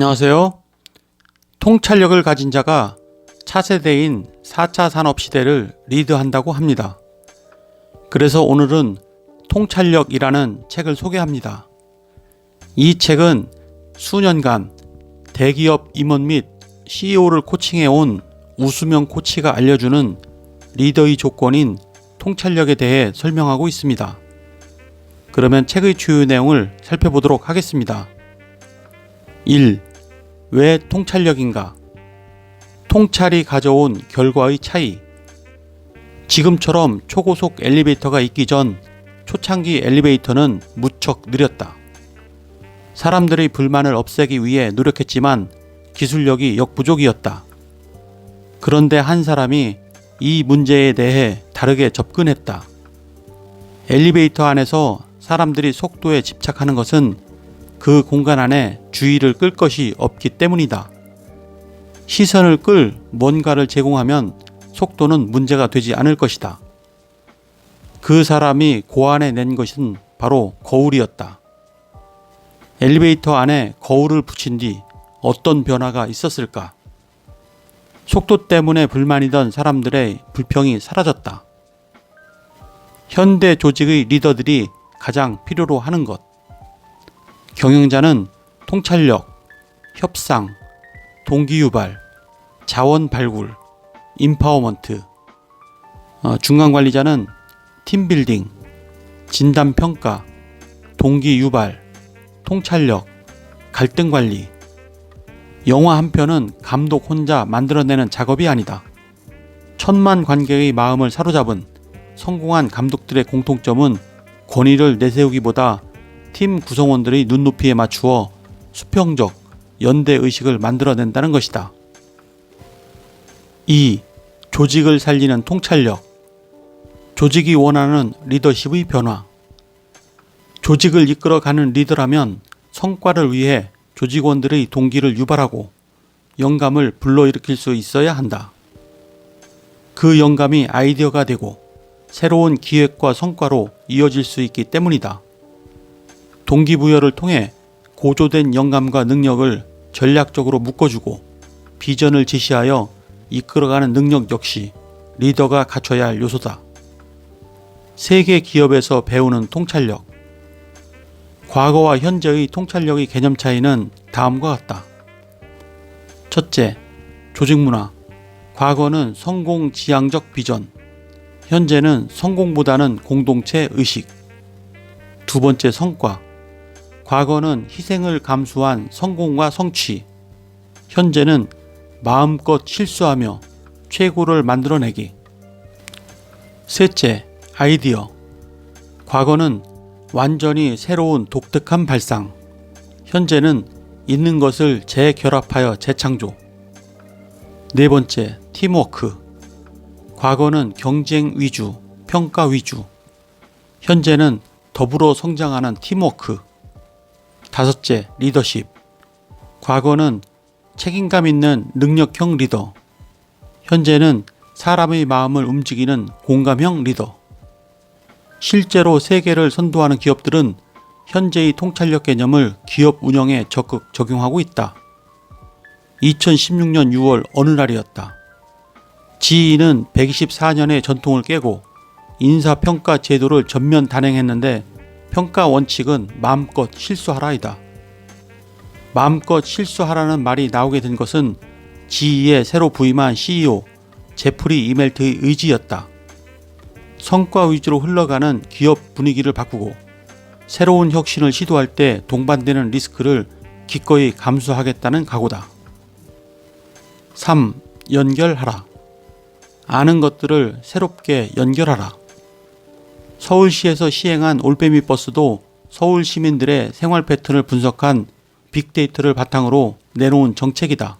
안녕하세요. 통찰력을 가진 자가 차세대인 4차 산업시대를 리드한다고 합니다. 그래서 오늘은 통찰력이라는 책을 소개합니다. 이 책은 수년간 대기업 임원 및 CEO를 코칭해온 우수명 코치가 알려주는 리더의 조건인 통찰력에 대해 설명하고 있습니다. 그러면 책의 주요 내용을 살펴보도록 하겠습니다. 1. 왜 통찰력인가? 통찰이 가져온 결과의 차이. 지금처럼 초고속 엘리베이터가 있기 전 초창기 엘리베이터는 무척 느렸다. 사람들의 불만을 없애기 위해 노력했지만 기술력이 역부족이었다. 그런데 한 사람이 이 문제에 대해 다르게 접근했다. 엘리베이터 안에서 사람들이 속도에 집착하는 것은 그 공간 안에 주의를 끌 것이 없기 때문이다. 시선을 끌 뭔가를 제공하면 속도는 문제가 되지 않을 것이다. 그 사람이 고안해 낸 것은 바로 거울이었다. 엘리베이터 안에 거울을 붙인 뒤 어떤 변화가 있었을까? 속도 때문에 불만이던 사람들의 불평이 사라졌다. 현대 조직의 리더들이 가장 필요로 하는 것. 경영자는 통찰력, 협상, 동기유발, 자원 발굴, 임파워먼트. 중간관리자는 팀빌딩, 진단평가, 동기유발, 통찰력, 갈등관리. 영화 한 편은 감독 혼자 만들어내는 작업이 아니다. 천만 관객의 마음을 사로잡은 성공한 감독들의 공통점은 권위를 내세우기보다 팀 구성원들의 눈높이에 맞추어 수평적 연대의식을 만들어낸다는 것이다. 2. 조직을 살리는 통찰력. 조직이 원하는 리더십의 변화. 조직을 이끌어가는 리더라면 성과를 위해 조직원들의 동기를 유발하고 영감을 불러일으킬 수 있어야 한다. 그 영감이 아이디어가 되고 새로운 기획과 성과로 이어질 수 있기 때문이다. 동기부여를 통해 고조된 영감과 능력을 전략적으로 묶어주고 비전을 제시하여 이끌어가는 능력 역시 리더가 갖춰야 할 요소다. 세계 기업에서 배우는 통찰력. 과거와 현재의 통찰력의 개념 차이는 다음과 같다. 첫째, 조직 문화. 과거는 성공 지향적 비전, 현재는 성공보다는 공동체 의식. 두 번째, 성과. 과거는 희생을 감수한 성공과 성취, 현재는 마음껏 실수하며 최고를 만들어내기. 셋째, 아이디어. 과거는 완전히 새로운 독특한 발상, 현재는 있는 것을 재결합하여 재창조. 네 번째, 팀워크. 과거는 경쟁 위주, 평가 위주, 현재는 더불어 성장하는 팀워크. 다섯째, 리더십. 과거는 책임감 있는 능력형 리더, 현재는 사람의 마음을 움직이는 공감형 리더. 실제로 세계를 선도하는 기업들은 현재의 통찰력 개념을 기업 운영에 적극 적용하고 있다. 2016년 6월 어느 날이었다. GE는 124년의 전통을 깨고 인사평가 제도를 전면 단행했는데 평가 원칙은 마음껏 실수하라이다. 마음껏 실수하라는 말이 나오게 된 것은 GE에 새로 부임한 CEO 제프리 이멜트의 의지였다. 성과 위주로 흘러가는 기업 분위기를 바꾸고 새로운 혁신을 시도할 때 동반되는 리스크를 기꺼이 감수하겠다는 각오다. 3. 연결하라. 아는 것들을 새롭게 연결하라. 서울시에서 시행한 올빼미 버스도 서울 시민들의 생활 패턴을 분석한 빅데이터를 바탕으로 내놓은 정책이다.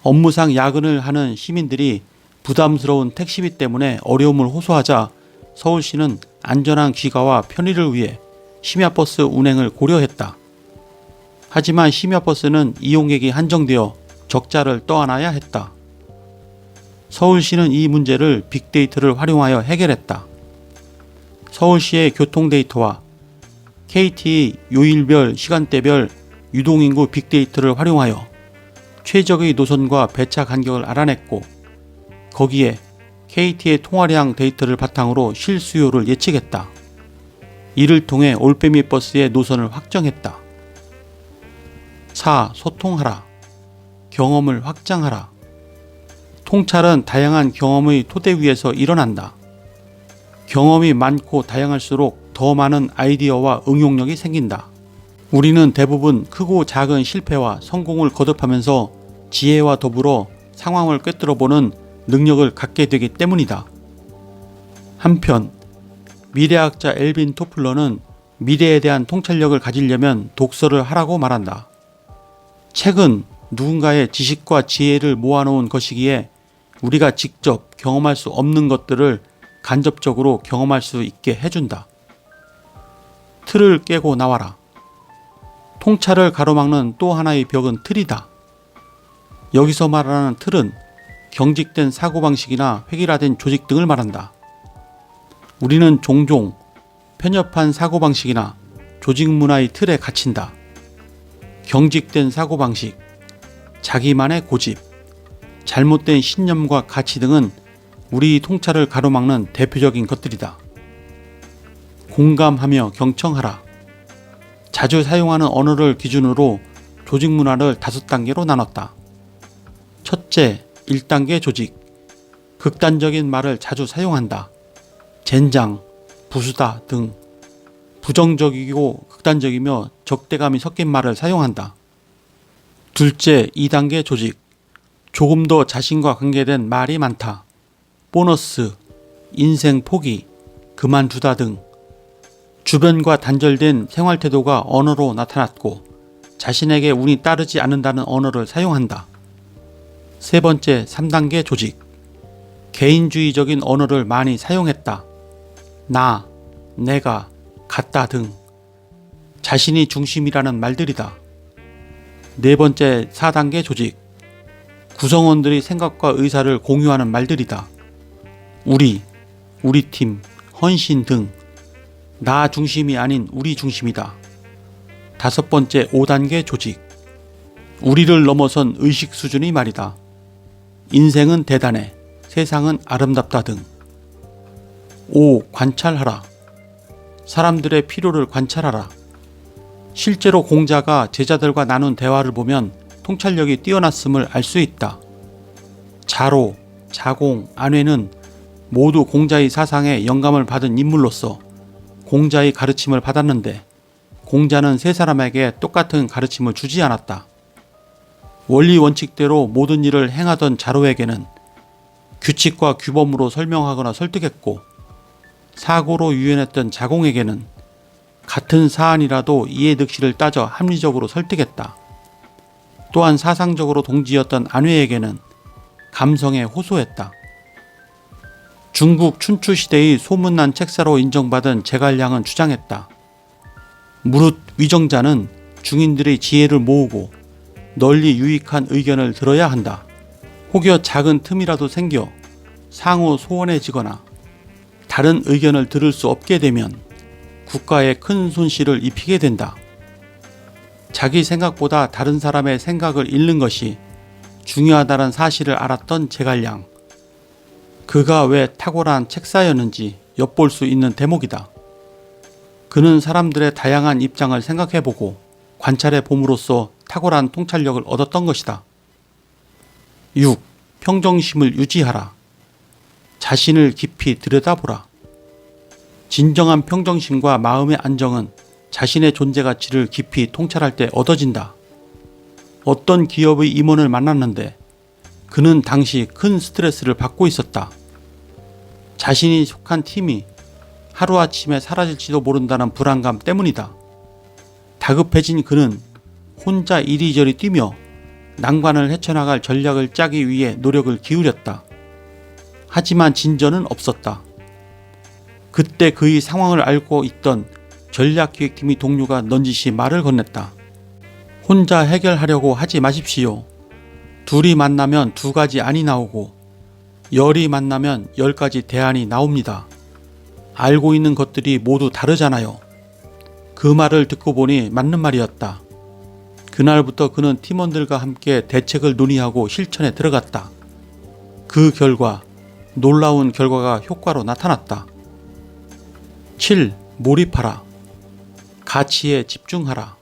업무상 야근을 하는 시민들이 부담스러운 택시비 때문에 어려움을 호소하자 서울시는 안전한 귀가와 편의를 위해 심야버스 운행을 고려했다. 하지만 심야버스는 이용객이 한정되어 적자를 떠안아야 했다. 서울시는 이 문제를 빅데이터를 활용하여 해결했다. 서울시의 교통 데이터와 KT의 요일별 시간대별 유동인구 빅데이터를 활용하여 최적의 노선과 배차 간격을 알아냈고 거기에 KT의 통화량 데이터를 바탕으로 실수요를 예측했다. 이를 통해 올빼미 버스의 노선을 확정했다. 4. 소통하라. 경험을 확장하라. 통찰은 다양한 경험의 토대 위에서 일어난다. 경험이 많고 다양할수록 더 많은 아이디어와 응용력이 생긴다. 우리는 대부분 크고 작은 실패와 성공을 거듭하면서 지혜와 더불어 상황을 꿰뚫어보는 능력을 갖게 되기 때문이다. 한편 미래학자 엘빈 토플러는 미래에 대한 통찰력을 가지려면 독서를 하라고 말한다. 책은 누군가의 지식과 지혜를 모아놓은 것이기에 우리가 직접 경험할 수 없는 것들을 간접적으로 경험할 수 있게 해준다. 틀을 깨고 나와라. 통찰을 가로막는 또 하나의 벽은 틀이다. 여기서 말하는 틀은 경직된 사고방식이나 획일화된 조직 등을 말한다. 우리는 종종 편협한 사고방식이나 조직 문화의 틀에 갇힌다. 경직된 사고방식, 자기만의 고집, 잘못된 신념과 가치 등은 우리 통찰을 가로막는 대표적인 것들이다. 공감하며 경청하라. 자주 사용하는 언어를 기준으로 조직 문화를 5단계로 나눴다. 첫째, 1단계 조직. 극단적인 말을 자주 사용한다. 젠장, 부수다 등 부정적이고 극단적이며 적대감이 섞인 말을 사용한다. 둘째, 2단계 조직. 조금 더 자신과 관계된 말이 많다. 보너스, 인생 포기, 그만두다 등 주변과 단절된 생활 태도가 언어로 나타났고 자신에게 운이 따르지 않는다는 언어를 사용한다. 세 번째, 3단계 조직. 개인주의적인 언어를 많이 사용했다. 나, 내가, 같다 등 자신이 중심이라는 말들이다. 네 번째, 4단계 조직. 구성원들이 생각과 의사를 공유하는 말들이다. 우리 팀, 헌신 등 나 중심이 아닌 우리 중심이다. 다섯 번째, 5단계 조직. 우리를 넘어선 의식 수준의 말이다. 인생은 대단해, 세상은 아름답다 등. 5. 관찰하라. 사람들의 필요를 관찰하라. 실제로 공자가 제자들과 나눈 대화를 보면 통찰력이 뛰어났음을 알 수 있다. 자로, 자공, 안회는 모두 공자의 사상에 영감을 받은 인물로서 공자의 가르침을 받았는데 공자는 세 사람에게 똑같은 가르침을 주지 않았다. 원리 원칙대로 모든 일을 행하던 자로에게는 규칙과 규범으로 설명하거나 설득했고 사고로 유연했던 자공에게는 같은 사안이라도 이해득실을 따져 합리적으로 설득했다. 또한 사상적으로 동지였던 안회에게는 감성에 호소했다. 중국 춘추 시대의 소문난 책사로 인정받은 제갈량은 주장했다. 무릇 위정자는 중인들의 지혜를 모으고 널리 유익한 의견을 들어야 한다. 혹여 작은 틈이라도 생겨 상호 소원해지거나 다른 의견을 들을 수 없게 되면 국가에 큰 손실을 입히게 된다. 자기 생각보다 다른 사람의 생각을 읽는 것이 중요하다는 사실을 알았던 제갈량. 그가 왜 탁월한 책사였는지 엿볼 수 있는 대목이다. 그는 사람들의 다양한 입장을 생각해보고 관찰해 봄으로써 탁월한 통찰력을 얻었던 것이다. 6. 평정심을 유지하라. 자신을 깊이 들여다보라. 진정한 평정심과 마음의 안정은 자신의 존재 가치를 깊이 통찰할 때 얻어진다. 어떤 기업의 임원을 만났는데 그는 당시 큰 스트레스를 받고 있었다. 자신이 속한 팀이 하루아침에 사라질지도 모른다는 불안감 때문이다. 다급해진 그는 혼자 이리저리 뛰며 난관을 헤쳐나갈 전략을 짜기 위해 노력을 기울였다. 하지만 진전은 없었다. 그때 그의 상황을 알고 있던 전략기획팀의 동료가 넌지시 말을 건넸다. 혼자 해결하려고 하지 마십시오. 둘이 만나면 2가지 안이 나오고 10이 만나면 10가지 대안이 나옵니다. 알고 있는 것들이 모두 다르잖아요. 그 말을 듣고 보니 맞는 말이었다. 그날부터 그는 팀원들과 함께 대책을 논의하고 실천에 들어갔다. 그 결과 놀라운 결과가 효과로 나타났다. 7. 몰입하라. 가치에 집중하라.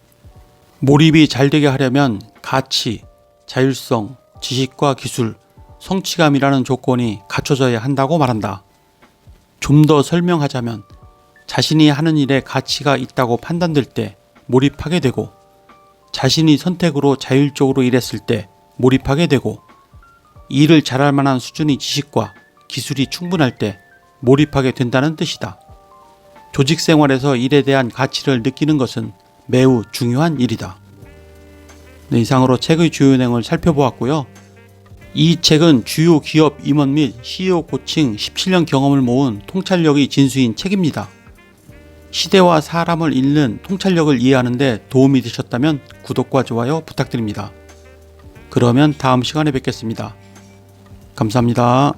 몰입이 잘 되게 하려면 가치, 자율성, 지식과 기술, 성취감이라는 조건이 갖춰져야 한다고 말한다. 좀 더 설명하자면 자신이 하는 일에 가치가 있다고 판단될 때 몰입하게 되고, 자신이 선택으로 자율적으로 일했을 때 몰입하게 되고, 일을 잘할 만한 수준의 지식과 기술이 충분할 때 몰입하게 된다는 뜻이다. 조직 생활에서 일에 대한 가치를 느끼는 것은 매우 중요한 일이다. 네, 이상으로 책의 주요 내용을 살펴보았고요. 이 책은 주요 기업 임원 및 CEO 코칭 17년 경험을 모은 통찰력의 진수인 책입니다. 시대와 사람을 읽는 통찰력을 이해하는 데 도움이 되셨다면 구독과 좋아요 부탁드립니다. 그러면 다음 시간에 뵙겠습니다. 감사합니다.